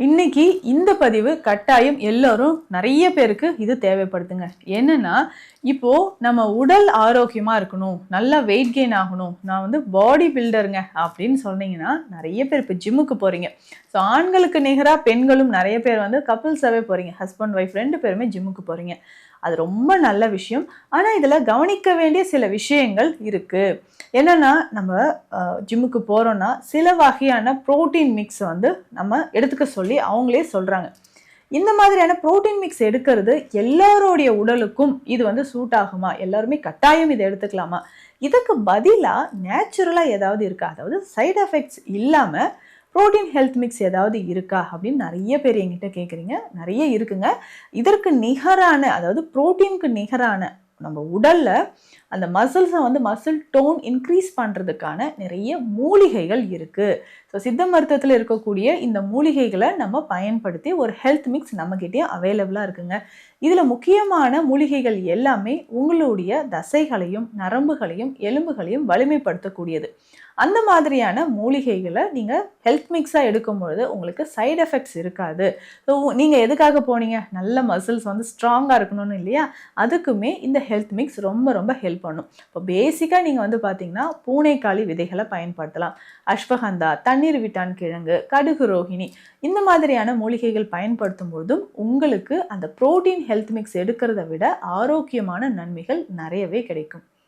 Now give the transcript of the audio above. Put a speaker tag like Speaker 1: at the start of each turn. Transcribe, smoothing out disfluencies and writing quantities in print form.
Speaker 1: இன்னைக்கு இந்த பதிவு கட்டாயம் எல்லாரும் நிறைய பேருக்கு இது தேவைப்படுதுங்க. என்னன்னா, இப்போ நம்ம உடல் ஆரோக்கியமா இருக்கணும், நல்லா வெயிட் கெயின் ஆகணும், நான் வந்து பாடி பில்டருங்க அப்படின்னு சொன்னீங்கன்னா, நிறைய பேர் இப்போ ஜிம்முக்கு போறீங்க. ஸோ ஆண்களுக்கு நிகராக பெண்களும் நிறைய பேர் வந்து கப்புள்ஸாவே போறீங்க. ஹஸ்பண்ட் ஒய்ஃப் 2 பேருமே ஜிம்முக்கு போறீங்க. அது ரொம்ப நல்ல விஷயம். ஆனா இதுல கவனிக்க வேண்டிய சில விஷயங்கள் இருக்கு. என்னன்னா, நம்ம ஜிம்முக்கு போறோம்னா சில வகையான புரோட்டீன் மிக்ஸ் வந்து நம்ம எடுத்துக்க சொல்லி அவங்களே சொல்றாங்க. இந்த மாதிரியான புரோட்டீன் மிக்ஸ் எடுக்கிறது எல்லாருடைய உடலுக்கும் இது வந்து சூட் ஆகுமா? எல்லாருமே கட்டாயம் இதை எடுத்துக்கலாமா? இதுக்கு பதிலா நேச்சுரலா ஏதாவது இருக்கா? அதாவது சைடு எஃபெக்ட்ஸ் இல்லாம புரோட்டீன் ஹெல்த் மிக்ஸ் ஏதாவது இருக்கா அப்படின்னு நிறைய பேர் என்கிட்ட கேட்குறீங்க. நிறைய இருக்குங்க. இதற்கு நிகரான, அதாவது புரோட்டீனுக்கு நிகரான நம்ம உடல்ல அந்த மசில்ஸை வந்து மசில் டோன் இன்க்ரீஸ் பண்ணுறதுக்கான நிறைய மூலிகைகள் இருக்குது. ஸோ சித்த மருத்துவத்தில் இருக்கக்கூடிய இந்த மூலிகைகளை நம்ம பயன்படுத்தி ஒரு ஹெல்த் மிக்ஸ் நம்மக்கிட்டே அவைலபிளாக இருக்குங்க. இதில் முக்கியமான மூலிகைகள் எல்லாமே உங்களுடைய தசைகளையும் நரம்புகளையும் எலும்புகளையும் வலிமைப்படுத்தக்கூடியது. அந்த மாதிரியான மூலிகைகளை நீங்கள் ஹெல்த் மிக்ஸாக எடுக்கும் பொழுது உங்களுக்கு சைடு எஃபெக்ட்ஸ் இருக்காது. ஸோ நீங்கள் எதுக்காக போனீங்க? நல்ல மசில்ஸ் வந்து ஸ்ட்ராங்காக இருக்கணும்னு இல்லையா? அதுக்குமே இந்த ஹெல்த் மிக்ஸ் ரொம்ப ரொம்ப ஹெல்ப் பண்ணும். இப்போ பேசிக்காக நீங்கள் வந்து பார்த்தீங்கன்னா பூனைக்காளி விதைகளை பயன்படுத்தலாம். அஸ்வகந்தா, தண்ணீர் விட்டான் கிழங்கு, கடுகு ரோஹிணி, இந்த மாதிரியான மூலிகைகள் பயன்படுத்தும் பொழுதும் உங்களுக்கு அந்த புரோட்டீன் ஹெல்த் மிக்ஸ் எடுக்கிறத விட ஆரோக்கியமான நன்மைகள் நிறையவே கிடைக்கும்.